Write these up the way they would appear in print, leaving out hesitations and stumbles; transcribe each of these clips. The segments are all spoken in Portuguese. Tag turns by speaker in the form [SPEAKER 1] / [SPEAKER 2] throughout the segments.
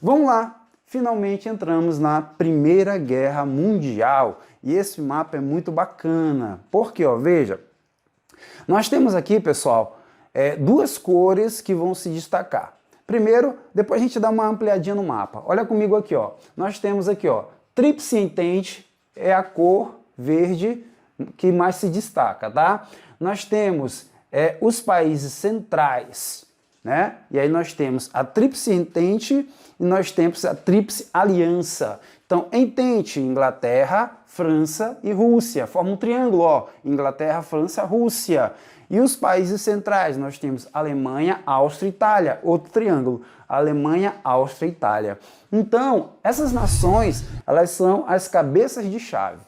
[SPEAKER 1] Vamos lá! Finalmente entramos na Primeira Guerra Mundial e esse mapa é muito bacana, porque, ó, veja, nós temos aqui, pessoal, duas cores que vão se destacar. Primeiro, depois a gente dá uma ampliadinha no mapa. Olha comigo aqui, ó. Nós temos aqui, ó, Tríplice Entente é a cor verde que mais se destaca, tá? Nós temos os países centrais, né? E aí nós temos a Tríplice Entente e nós temos a Tríplice Aliança. Então, Entente, Inglaterra, França e Rússia. Forma um triângulo, ó. Inglaterra, França, Rússia. E os países centrais, nós temos Alemanha, Áustria e Itália. Outro triângulo. Alemanha, Áustria e Itália. Então, essas nações, elas são as cabeças de chave.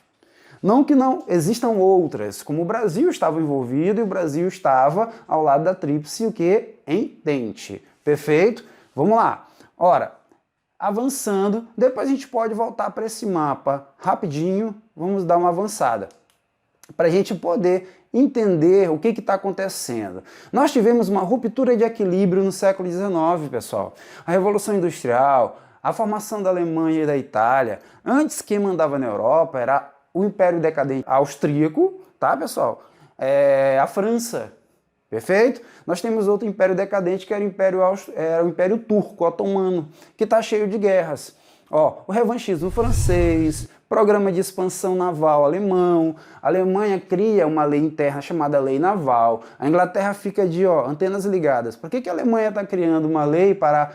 [SPEAKER 1] Não que não existam outras, como o Brasil estava envolvido e o Brasil estava ao lado da Tríplice, o que? Entente. Perfeito? Vamos lá. Ora, avançando, depois a gente pode voltar para esse mapa rapidinho, vamos dar uma avançada, para a gente poder entender o que está acontecendo. Nós tivemos uma ruptura de equilíbrio no século XIX, pessoal. A Revolução Industrial, a formação da Alemanha e da Itália. Antes, quem mandava na Europa era o Império Decadente Austríaco, tá, pessoal? A França, perfeito? Nós temos outro Império Decadente que era o Império Turco, Otomano, que está cheio de guerras. Ó, o revanchismo francês, programa de expansão naval alemão, a Alemanha cria uma lei interna chamada Lei Naval, a Inglaterra fica de antenas ligadas. Por que a Alemanha está criando uma lei para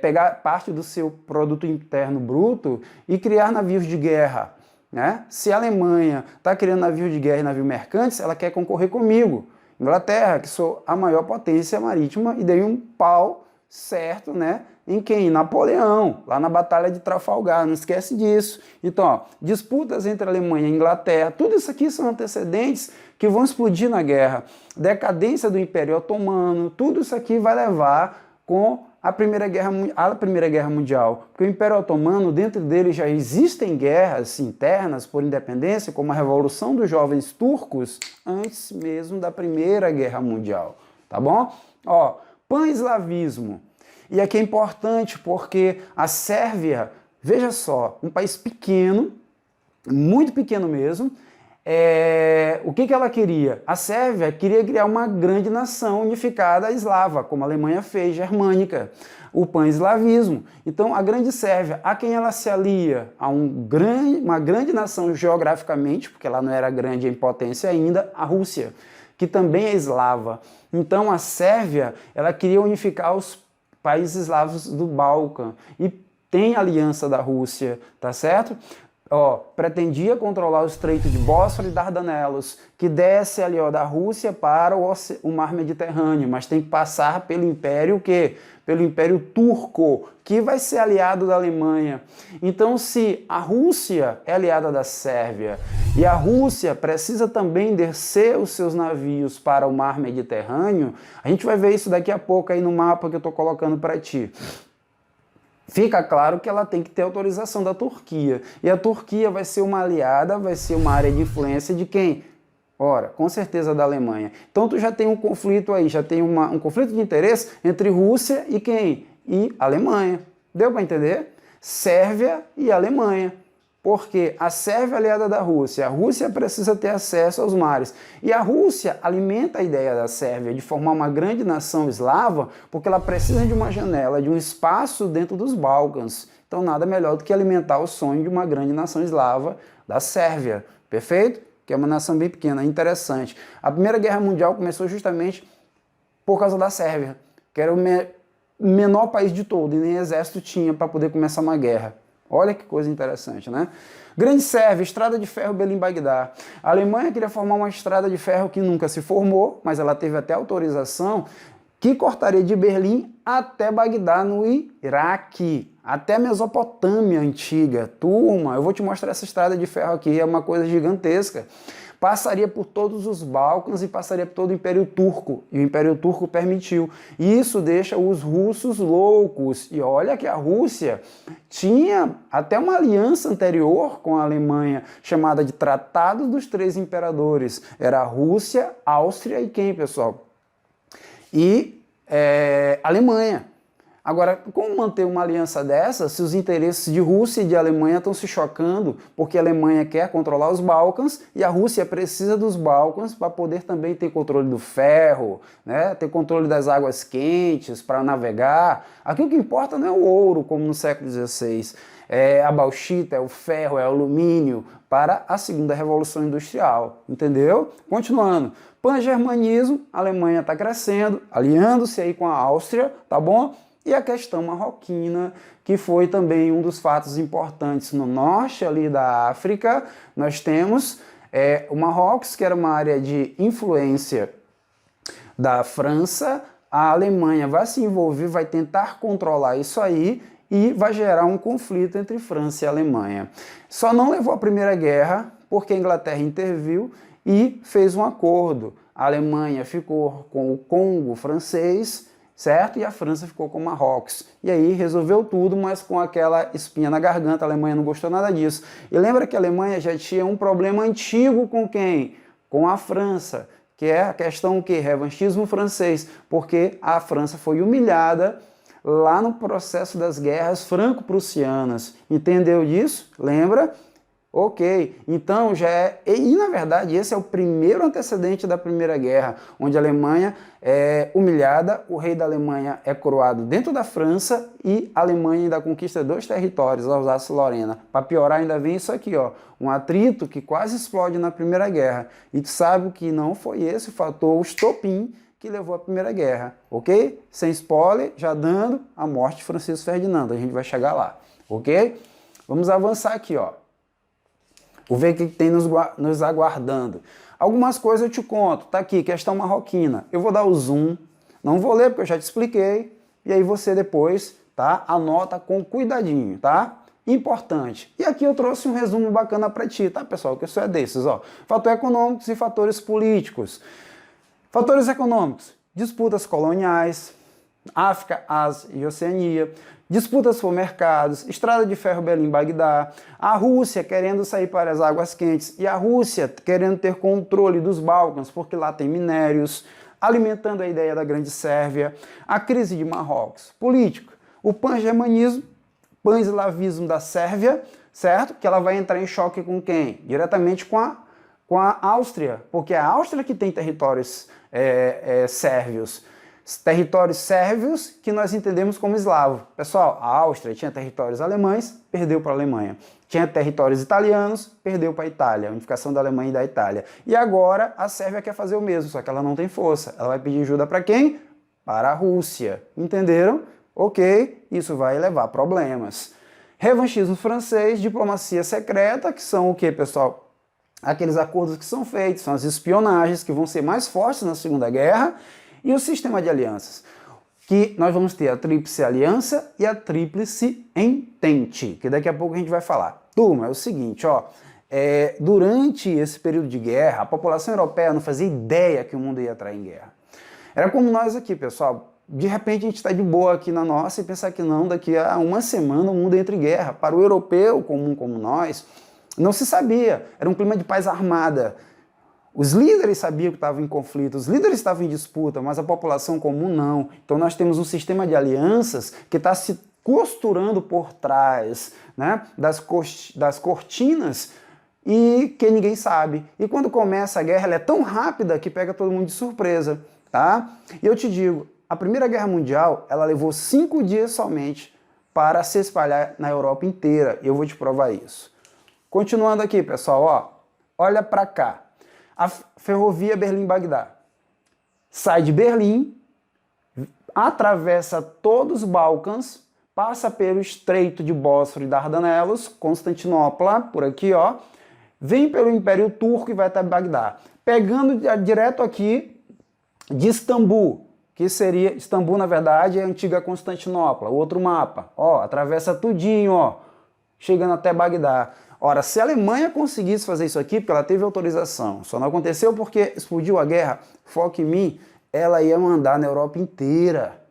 [SPEAKER 1] pegar parte do seu produto interno bruto e criar navios de guerra? Né? Se a Alemanha está criando navio de guerra e navio mercantes, ela quer concorrer comigo. Inglaterra, que sou a maior potência marítima, e dei um pau certo, né? Em quem? Napoleão, lá na Batalha de Trafalgar, não esquece disso. Então, ó, disputas entre Alemanha e Inglaterra, tudo isso aqui são antecedentes que vão explodir na guerra. Decadência do Império Otomano, tudo isso aqui vai levar com a Primeira Guerra Mundial. Porque o Império Otomano, dentro dele já existem guerras internas por independência, como a Revolução dos Jovens Turcos, antes mesmo da Primeira Guerra Mundial. Tá bom? Ó, pan-eslavismo. E aqui é importante porque a Sérvia, veja só, um país pequeno, muito pequeno mesmo, o que ela queria? A Sérvia queria criar uma grande nação unificada eslava, como a Alemanha fez, germânica, o pan-eslavismo. Então, a grande Sérvia, a quem ela se alia? A uma grande nação geograficamente, porque ela não era grande em potência ainda, a Rússia, que também é eslava. Então, a Sérvia, ela queria unificar os países eslavos do Balcã e tem aliança da Rússia, tá certo? Ó, pretendia controlar o Estreito de Bósforo e Dardanelos, que desce ali, ó, da Rússia para o Mar Mediterrâneo, mas tem que passar pelo Império o quê? Pelo Império Turco, que vai ser aliado da Alemanha. Então, se a Rússia é aliada da Sérvia e a Rússia precisa também descer os seus navios para o Mar Mediterrâneo, a gente vai ver isso daqui a pouco aí no mapa que eu estou colocando para ti. Fica claro que ela tem que ter autorização da Turquia. E a Turquia vai ser uma aliada, vai ser uma área de influência de quem? Ora, com certeza da Alemanha. Então tu já tem um conflito aí, já tem um conflito de interesse entre Rússia e quem? E Alemanha. Deu para entender? Sérvia e Alemanha. Porque a Sérvia é aliada da Rússia, a Rússia precisa ter acesso aos mares. E a Rússia alimenta a ideia da Sérvia de formar uma grande nação eslava, porque ela precisa de uma janela, de um espaço dentro dos Balcãs. Então nada melhor do que alimentar o sonho de uma grande nação eslava da Sérvia. Perfeito? Que é uma nação bem pequena, interessante. A Primeira Guerra Mundial começou justamente por causa da Sérvia, que era o menor país de todo, e nem exército tinha para poder começar uma guerra. Olha que coisa interessante, né? Grande Sérvia, estrada de ferro Belém-Bagdá. A Alemanha queria formar uma estrada de ferro que nunca se formou, mas ela teve até autorização, que cortaria de Berlim até Bagdá, no Iraque, até a Mesopotâmia antiga. Turma, eu vou te mostrar essa estrada de ferro aqui, é uma coisa gigantesca. Passaria por todos os Balcãs e passaria por todo o Império Turco. E o Império Turco permitiu. E isso deixa os russos loucos. E olha que a Rússia tinha até uma aliança anterior com a Alemanha, chamada de Tratado dos Três Imperadores. Era a Rússia, Áustria e quem, pessoal? E Alemanha. Agora, como manter uma aliança dessa se os interesses de Rússia e de Alemanha estão se chocando, porque a Alemanha quer controlar os Balcãs e a Rússia precisa dos Balcãs para poder também ter controle do ferro, né? Ter controle das águas quentes para navegar. Aqui o que importa não é o ouro, como no século XVI, é a bauxita, é o ferro, é o alumínio, para a segunda revolução industrial, entendeu? Continuando, pan-germanismo, a Alemanha está crescendo, aliando-se aí com a Áustria, tá bom? E a questão marroquina, que foi também um dos fatos importantes no norte ali da África. Nós temos o Marrocos, que era uma área de influência da França. A Alemanha vai se envolver, vai tentar controlar isso aí e vai gerar um conflito entre França e Alemanha. Só não levou à Primeira Guerra porque a Inglaterra interviu e fez um acordo. A Alemanha ficou com o Congo francês, certo? E a França ficou com Marrocos. E aí resolveu tudo, mas com aquela espinha na garganta. A Alemanha não gostou nada disso. E lembra que a Alemanha já tinha um problema antigo com quem? Com a França, que é a questão o quê? Revanchismo francês, porque a França foi humilhada lá no processo das guerras franco-prussianas. Entendeu disso? Lembra? Ok, então já é... E na verdade esse é o primeiro antecedente da Primeira Guerra, onde a Alemanha é humilhada, o rei da Alemanha é coroado dentro da França e a Alemanha ainda conquista 2 territórios, Alsácia-Lorena. Para piorar ainda vem isso aqui, ó, um atrito que quase explode na Primeira Guerra. E tu sabe que não foi esse o fator, o estopim, que levou à Primeira Guerra, ok? Sem spoiler, já dando a morte de Francisco Ferdinando, a gente vai chegar lá, ok? Vamos avançar aqui, ó. Vou ver o que tem nos aguardando. Algumas coisas eu te conto. Tá aqui, questão marroquina. Eu vou dar o zoom. Não vou ler porque eu já te expliquei. E aí você depois, tá? Anota com cuidadinho, tá? Importante. E aqui eu trouxe um resumo bacana para ti, tá, pessoal? Que isso é desses, ó. Fatores econômicos e fatores políticos. Fatores econômicos. Disputas coloniais, África, Ásia e Oceania, disputas por mercados, estrada de ferro Berlim-Bagdá, a Rússia querendo sair para as águas quentes e a Rússia querendo ter controle dos Balcãs, porque lá tem minérios, alimentando a ideia da Grande Sérvia, a crise de Marrocos. Político, o pan-germanismo, pan-eslavismo da Sérvia, certo? Que ela vai entrar em choque com quem? Diretamente com a Áustria, porque é a Áustria que tem territórios sérvios. Territórios sérvios que nós entendemos como eslavo. Pessoal, a Áustria tinha territórios alemães, perdeu para a Alemanha. Tinha territórios italianos, perdeu para a Itália, a unificação da Alemanha e da Itália. E agora a Sérvia quer fazer o mesmo, só que ela não tem força. Ela vai pedir ajuda para quem? Para a Rússia. Entenderam? Ok, isso vai levar problemas. Revanchismo francês, diplomacia secreta, que são o que, pessoal? Aqueles acordos que são feitos, são as espionagens que vão ser mais fortes na Segunda Guerra. E o sistema de alianças, que nós vamos ter a Tríplice Aliança e a Tríplice Entente, que daqui a pouco a gente vai falar. Turma, é o seguinte, ó, durante esse período de guerra, a população europeia não fazia ideia que o mundo ia entrar em guerra. Era como nós aqui, pessoal, de repente a gente está de boa aqui na nossa e pensar que não, daqui a uma semana o mundo entra em guerra. Para o europeu comum como nós, não se sabia, era um clima de paz armada. Os líderes sabiam que estavam em conflito, os líderes estavam em disputa, mas a população comum não. Então nós temos um sistema de alianças que está se costurando por trás, né, das cortinas e que ninguém sabe. E quando começa a guerra, ela é tão rápida que pega todo mundo de surpresa, tá? E eu te digo, a Primeira Guerra Mundial, ela levou 5 dias somente para se espalhar na Europa inteira. E eu vou te provar isso. Continuando aqui, pessoal, ó, olha para cá. A ferrovia Berlim-Bagdá sai de Berlim, atravessa todos os Balcãs, passa pelo Estreito de Bósforo e Dardanelos, Constantinopla, por aqui, ó, vem pelo Império Turco e vai até Bagdá. Pegando direto aqui de Istambul, que seria, Istambul na verdade é a antiga Constantinopla, outro mapa, ó, atravessa tudinho, ó, chegando até Bagdá. Ora, se a Alemanha conseguisse fazer isso aqui, porque ela teve autorização, só não aconteceu porque explodiu a guerra, foca em mim, ela ia mandar na Europa inteira.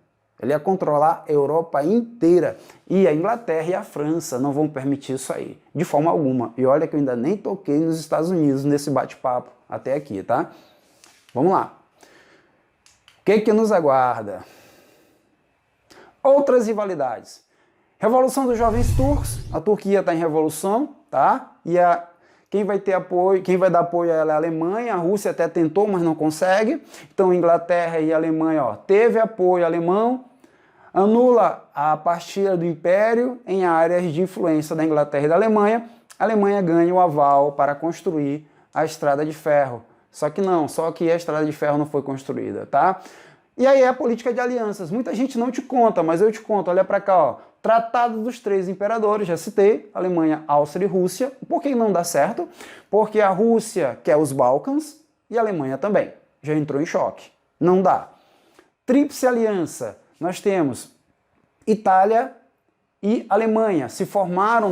[SPEAKER 1] Ela ia controlar a Europa inteira. E a Inglaterra e a França não vão permitir isso aí, de forma alguma. E olha que eu ainda nem toquei nos Estados Unidos nesse bate-papo até aqui, tá? Vamos lá. O que nos aguarda? Outras rivalidades. Revolução dos Jovens Turcos, a Turquia está em revolução, tá? Quem vai ter apoio, quem vai dar apoio a ela é a Alemanha, a Rússia até tentou, mas não consegue. Então, Inglaterra e Alemanha, ó, teve apoio alemão, anula a partilha do Império em áreas de influência da Inglaterra e da Alemanha. A Alemanha ganha o aval para construir a Estrada de Ferro. Só que a Estrada de Ferro não foi construída, tá? E aí é a política de alianças. Muita gente não te conta, mas eu te conto. Olha para cá, ó. Tratado dos Três Imperadores, já citei, Alemanha, Áustria e Rússia. Por que não dá certo? Porque a Rússia quer os Balcãs e a Alemanha também. Já entrou em choque. Não dá. Tríplice Aliança. Nós temos Itália e Alemanha. Se formaram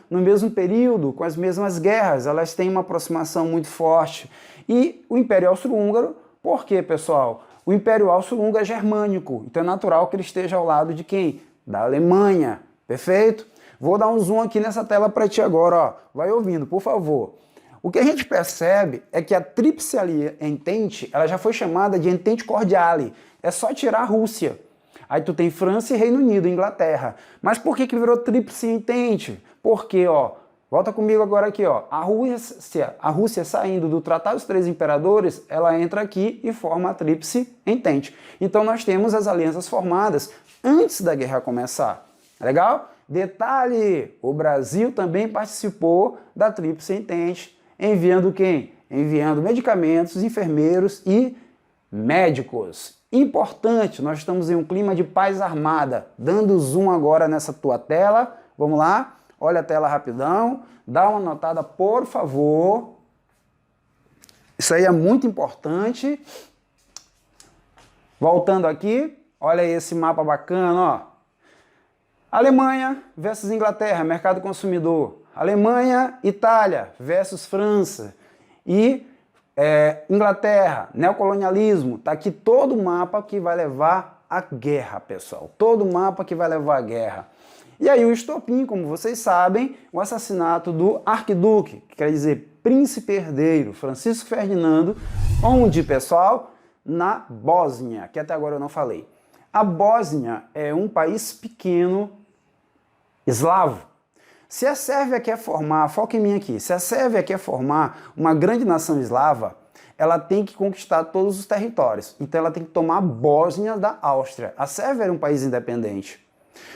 [SPEAKER 1] no mesmo período, com as mesmas guerras. Elas têm uma aproximação muito forte. E o Império Austro-Húngaro, por quê, pessoal? O Império Austro-Húngaro é germânico. Então é natural que ele esteja ao lado de quem? Da Alemanha, perfeito? Vou dar um zoom aqui nessa tela para ti agora, ó. Vai ouvindo, por favor. O que a gente percebe é que a Tríplice Entente, ela já foi chamada de Entente Cordiale. É só tirar a Rússia. Aí tu tem França e Reino Unido, Inglaterra. Mas por que virou Tríplice Entente? Porque, ó, volta comigo agora aqui, ó. A Rússia saindo do Tratado dos Três Imperadores, ela entra aqui e forma a Tríplice Entente. Então nós temos as alianças formadas antes da guerra começar. Legal? Detalhe, o Brasil também participou da Tríplice Entente, enviando quem? Enviando medicamentos, enfermeiros e médicos. Importante, nós estamos em um clima de paz armada. Dando zoom agora nessa tua tela. Vamos lá? Olha a tela rapidão. Dá uma notada, por favor. Isso aí é muito importante. Voltando aqui. Olha aí esse mapa bacana, ó. Alemanha versus Inglaterra, mercado consumidor. Alemanha, Itália versus França. E Inglaterra, neocolonialismo. Tá aqui todo o mapa que vai levar à guerra, pessoal. Todo o mapa que vai levar à guerra. E aí o estopim, como vocês sabem, o assassinato do arquiduque, que quer dizer príncipe herdeiro, Francisco Ferdinando, onde, pessoal? Na Bósnia, que até agora eu não falei. A Bósnia é um país pequeno, eslavo. Se a Sérvia quer formar, foca em mim aqui, se a Sérvia quer formar uma grande nação eslava, ela tem que conquistar todos os territórios. Então ela tem que tomar a Bósnia da Áustria. A Sérvia era um país independente.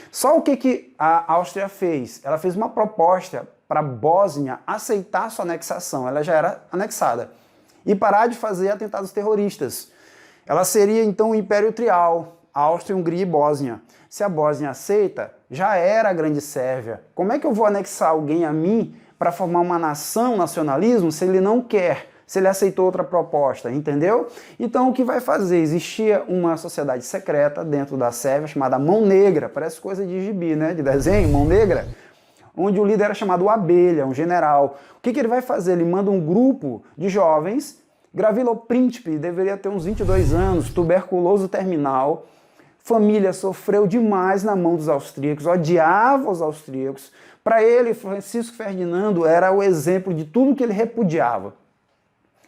[SPEAKER 1] Só o que a Áustria fez? Ela fez uma proposta para a Bósnia aceitar sua anexação. Ela já era anexada. E parar de fazer atentados terroristas. Ela seria então o Império Trial. Áustria, Hungria e Bósnia. Se a Bósnia aceita, já era a Grande Sérvia. Como é que eu vou anexar alguém a mim para formar uma nação, nacionalismo, se ele não quer, se ele aceitou outra proposta, entendeu? Então o que vai fazer? Existia uma sociedade secreta dentro da Sérvia chamada Mão Negra, parece coisa de gibi, né? De desenho, Mão Negra, onde o líder era chamado Abelha, um general. O que ele vai fazer? Ele manda um grupo de jovens, Gavrilo Princip, deveria ter uns 22 anos, tuberculoso terminal, família sofreu demais na mão dos austríacos, odiava os austríacos. Para ele, Francisco Ferdinando era o exemplo de tudo que ele repudiava.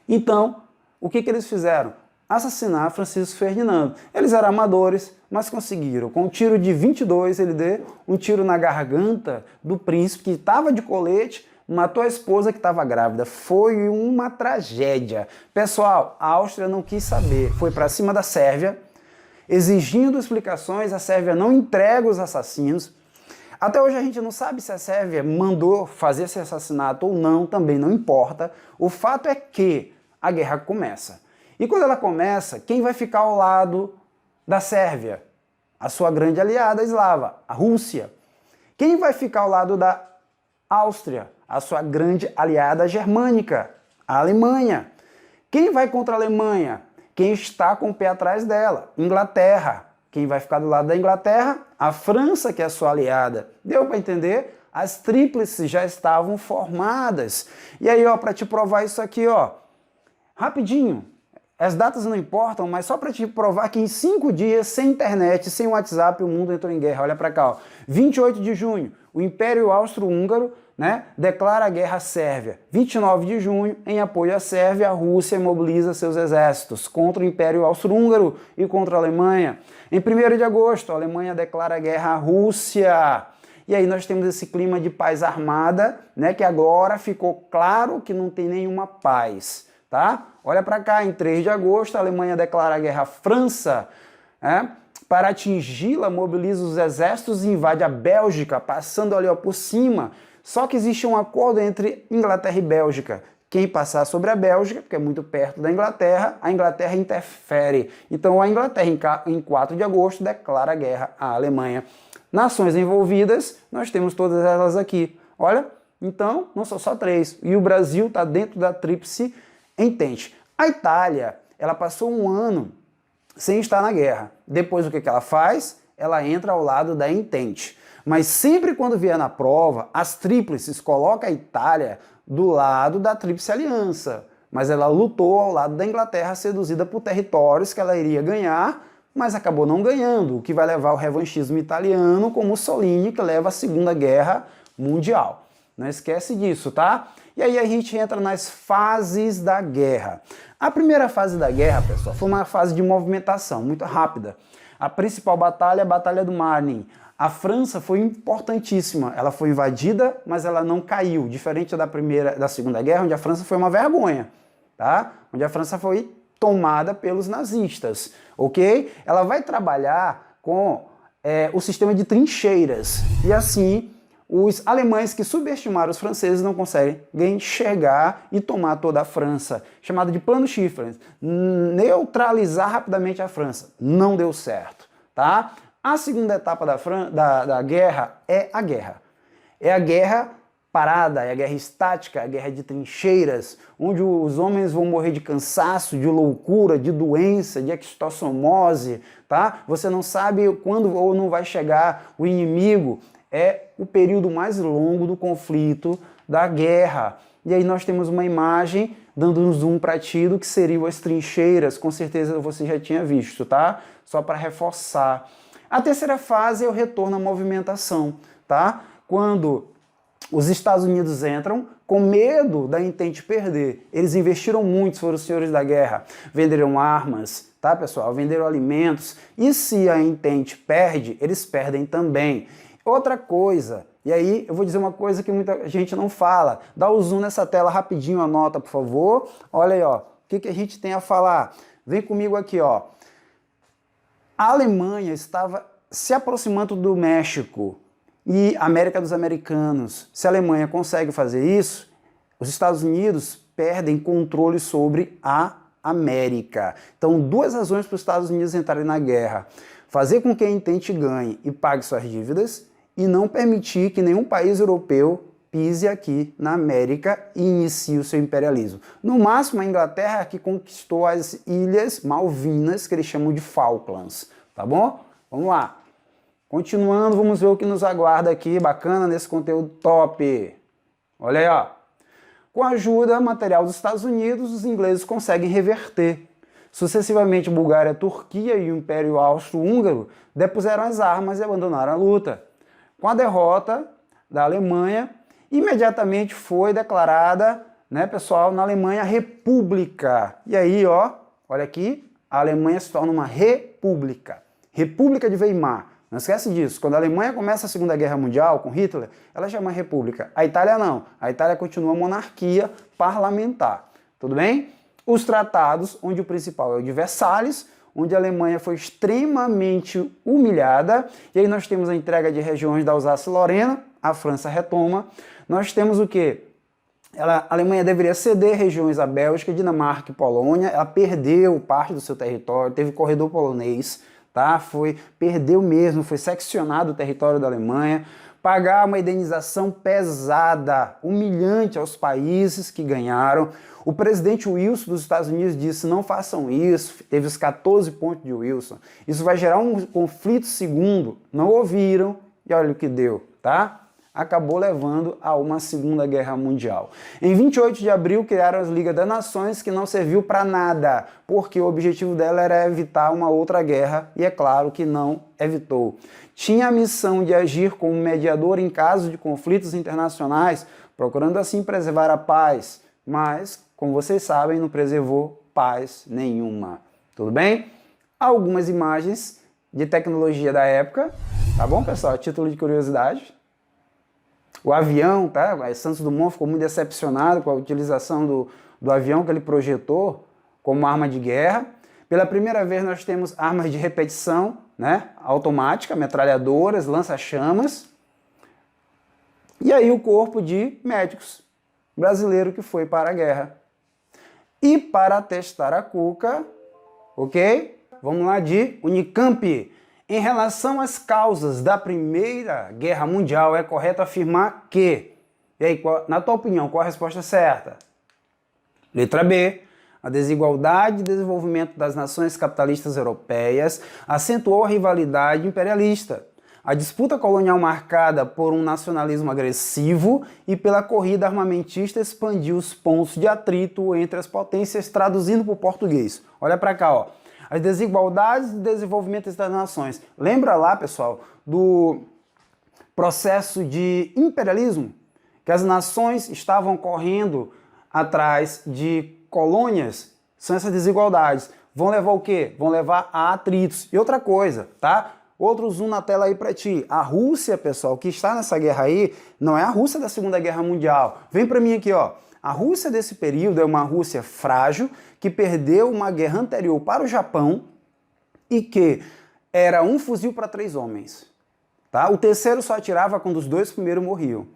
[SPEAKER 1] Então, o que eles fizeram? Assassinar Francisco Ferdinando. Eles eram amadores, mas conseguiram. Com um tiro de 22, ele deu um tiro na garganta do príncipe, que estava de colete, matou a esposa que estava grávida. Foi uma tragédia. Pessoal, a Áustria não quis saber. Foi para cima da Sérvia, exigindo explicações. A Sérvia não entrega os assassinos. Até hoje a gente não sabe se a Sérvia mandou fazer esse assassinato ou não, também não importa. O fato é que a guerra começa. E quando ela começa, quem vai ficar ao lado da Sérvia? A sua grande aliada eslava, a Rússia. Quem vai ficar ao lado da Áustria? A sua grande aliada germânica, a Alemanha. Quem vai contra a Alemanha? Quem está com o pé atrás dela? Inglaterra. Quem vai ficar do lado da Inglaterra? A França, que é a sua aliada. Deu para entender? As tríplices já estavam formadas. E aí, ó, para te provar isso aqui, ó, rapidinho, as datas não importam, mas só para te provar que em 5 dias, sem internet, sem WhatsApp, o mundo entrou em guerra. Olha para cá, ó. 28 de junho, o Império Austro-Húngaro, né, declara a guerra à Sérvia. 29 de junho, em apoio à Sérvia, a Rússia mobiliza seus exércitos contra o Império Austro-Húngaro e contra a Alemanha. Em 1º de agosto, a Alemanha declara guerra à Rússia. E aí nós temos esse clima de paz armada, né, que agora ficou claro que não tem nenhuma paz, tá? Olha para cá, em 3 de agosto, a Alemanha declara guerra à França, né? Para atingi-la, mobiliza os exércitos e invade a Bélgica, passando ali ó, por cima. Só que existe um acordo entre Inglaterra e Bélgica. Quem passar sobre a Bélgica, porque é muito perto da Inglaterra, a Inglaterra interfere. Então a Inglaterra, em 4 de agosto, declara guerra à Alemanha. Nações envolvidas, nós temos todas elas aqui. Olha, então não são só 3. E o Brasil está dentro da Tríplice Entente. A Itália, ela passou um ano sem estar na guerra. Depois o que ela faz? Ela entra ao lado da Entente. Mas sempre quando vier na prova, as tríplices colocam a Itália do lado da Tríplice Aliança. Mas ela lutou ao lado da Inglaterra, seduzida por territórios que ela iria ganhar, mas acabou não ganhando, o que vai levar ao revanchismo italiano, com Mussolini, que leva à Segunda Guerra Mundial. Não esquece disso, tá? E aí a gente entra nas fases da guerra. A primeira fase da guerra, pessoal, foi uma fase de movimentação muito rápida. A principal batalha é a Batalha do Marne. A França foi importantíssima. Ela foi invadida, mas ela não caiu, diferente da Segunda Guerra, onde a França foi uma vergonha, tá? Onde a França foi tomada pelos nazistas, ok? Ela vai trabalhar com o sistema de trincheiras e assim os alemães que subestimaram os franceses não conseguem enxergar e tomar toda a França, chamada de Plano Schiffler, neutralizar rapidamente a França. Não deu certo, tá? A segunda etapa da guerra é a guerra. É a guerra parada, é a guerra estática, é a guerra de trincheiras, onde os homens vão morrer de cansaço, de loucura, de doença, de extossomose, tá? Você não sabe quando ou não vai chegar o inimigo. É o período mais longo do conflito, da guerra. E aí nós temos uma imagem dando um zoom para ti do que seriam as trincheiras, com certeza você já tinha visto, tá? Só para reforçar. A terceira fase é o retorno à movimentação, tá? Quando os Estados Unidos entram com medo da Entente perder. Eles investiram muito, foram os senhores da guerra. Venderam armas, tá, pessoal? Venderam alimentos. E se a Entente perde, eles perdem também. Outra coisa, e aí eu vou dizer uma coisa que muita gente não fala. Dá o zoom nessa tela rapidinho, anota, por favor. Olha aí, ó. O que a gente tem a falar? Vem comigo aqui, ó. A Alemanha estava se aproximando do México e América dos Americanos. Se a Alemanha consegue fazer isso, os Estados Unidos perdem controle sobre a América. Então, 2 razões para os Estados Unidos entrarem na guerra. Fazer com que a Entente ganhe e pague suas dívidas e não permitir que nenhum país europeu pise aqui na América e inicie o seu imperialismo. No máximo, a Inglaterra que conquistou as Ilhas Malvinas, que eles chamam de Falklands, tá bom? Vamos lá. Continuando, vamos ver o que nos aguarda aqui, bacana nesse conteúdo top. Olha aí, ó. Com a ajuda material dos Estados Unidos, os ingleses conseguem reverter. Sucessivamente, Bulgária, Turquia e o Império Austro-Húngaro depuseram as armas e abandonaram a luta. Com a derrota da Alemanha, imediatamente foi declarada, né, pessoal, na Alemanha, República. E aí, ó, olha aqui, a Alemanha se torna uma república. República de Weimar. Não esquece disso. Quando a Alemanha começa a Segunda Guerra Mundial com Hitler, ela chama república. A Itália não. A Itália continua monarquia parlamentar. Tudo bem? Os tratados, onde o principal é o de Versalhes, onde a Alemanha foi extremamente humilhada. E aí nós temos a entrega de regiões da Alsácia-Lorena, a França retoma. Nós temos o quê? A Alemanha deveria ceder regiões à Bélgica, Dinamarca e Polônia. Ela perdeu parte do seu território, teve o corredor polonês, tá? Perdeu mesmo, foi seccionado o território da Alemanha. Pagar uma indenização pesada, humilhante aos países que ganharam. O presidente Wilson dos Estados Unidos disse, não façam isso, teve os 14 pontos de Wilson. Isso vai gerar um conflito segundo. Não ouviram e olha o que deu, tá? acabou levando a uma Segunda Guerra Mundial. Em 28 de abril criaram as Ligas das Nações, que não serviu para nada, porque o objetivo dela era evitar uma outra guerra, e é claro que não evitou. Tinha a missão de agir como mediador em caso de conflitos internacionais, procurando assim preservar a paz, mas, como vocês sabem, não preservou paz nenhuma. Tudo bem? Algumas imagens de tecnologia da época, tá bom, pessoal? A título de curiosidade. O avião, tá? Santos Dumont ficou muito decepcionado com a utilização do avião que ele projetou como arma de guerra. Pela primeira vez nós temos armas de repetição, né? Automática, metralhadoras, lança-chamas. E aí o corpo de médicos brasileiro que foi para a guerra. E para testar a cuca, ok? Vamos lá de Unicamp. Em relação às causas da Primeira Guerra Mundial, é correto afirmar que... E aí, na tua opinião, qual a resposta certa? Letra B. A desigualdade e desenvolvimento das nações capitalistas europeias acentuou a rivalidade imperialista. A disputa colonial marcada por um nacionalismo agressivo e pela corrida armamentista expandiu os pontos de atrito entre as potências, traduzindo para o português. Olha para cá, ó. As desigualdades e desenvolvimento das nações. Lembra lá, pessoal, do processo de imperialismo? Que as nações estavam correndo atrás de colônias? São essas desigualdades. Vão levar o quê? Vão levar a atritos. E outra coisa, tá? Outro zoom na tela aí para ti. A Rússia, pessoal, que está nessa guerra aí, não é a Rússia da Segunda Guerra Mundial. Vem para mim aqui, ó. A Rússia desse período é uma Rússia frágil, que perdeu uma guerra anterior para o Japão e que era um fuzil para 3 homens. Tá? O terceiro só atirava quando os 2 primeiros morriam.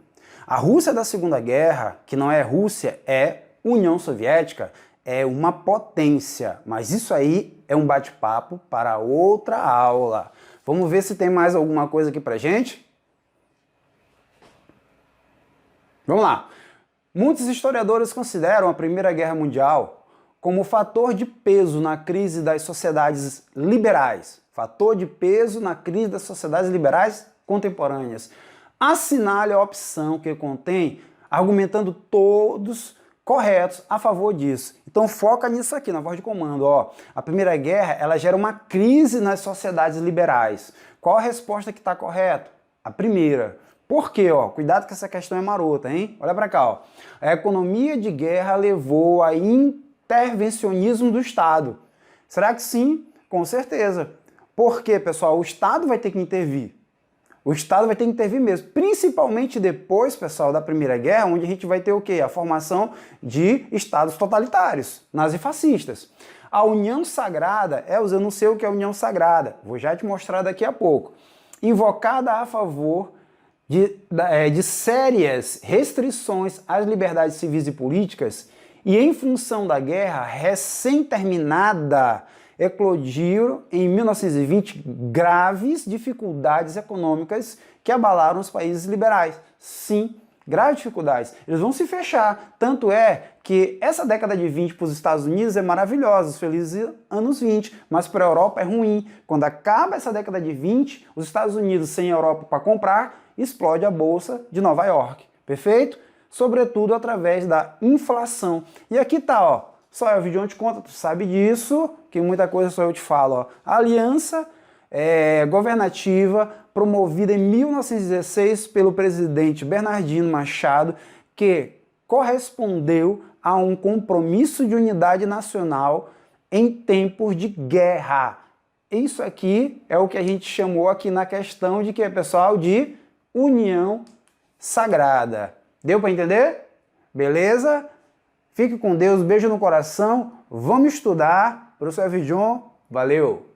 [SPEAKER 1] A Rússia da Segunda Guerra, que não é Rússia, é União Soviética, é uma potência. Mas isso aí é um bate-papo para outra aula. Vamos ver se tem mais alguma coisa aqui pra gente? Vamos lá. Muitos historiadores consideram a Primeira Guerra Mundial como fator de peso na crise das sociedades liberais. Fator de peso na crise das sociedades liberais contemporâneas. Assinale a opção que contém, argumentando todos corretos a favor disso. Então foca nisso aqui, na voz de comando. Ó. A Primeira Guerra ela gera uma crise nas sociedades liberais. Qual a resposta que está correta? A primeira. Por quê? Ó? Cuidado que essa questão é marota, hein? Olha para cá. Ó. A economia de guerra levou a intervencionismo do Estado. Será que sim? Com certeza. Por quê, pessoal? O Estado vai ter que intervir. O Estado vai ter que intervir mesmo, principalmente depois, pessoal, da Primeira Guerra, onde a gente vai ter o quê? A formação de estados totalitários, nazifascistas. A União Sagrada, eu não sei o que é a União Sagrada, vou já te mostrar daqui a pouco, invocada a favor de sérias restrições às liberdades civis e políticas, e em função da guerra recém-terminada, eclodiram em 1920 graves dificuldades econômicas que abalaram os países liberais. Sim, graves dificuldades. Eles vão se fechar. Tanto é que essa década de 20 para os Estados Unidos é maravilhosa, os felizes anos 20, mas para a Europa é ruim. Quando acaba essa década de 20, os Estados Unidos sem Europa para comprar, explode a Bolsa de Nova York. Perfeito? Sobretudo através da inflação. E aqui tá, ó. Só é o vídeo onde conta, tu sabe disso, que muita coisa só eu te falo. Ó. A aliança governativa promovida em 1916 pelo presidente Bernardino Machado, que correspondeu a um compromisso de unidade nacional em tempos de guerra. Isso aqui é o que a gente chamou aqui na questão de que, pessoal, de União Sagrada. Deu para entender? Beleza? Fique com Deus, beijo no coração, vamos estudar. Professor Vijon, valeu!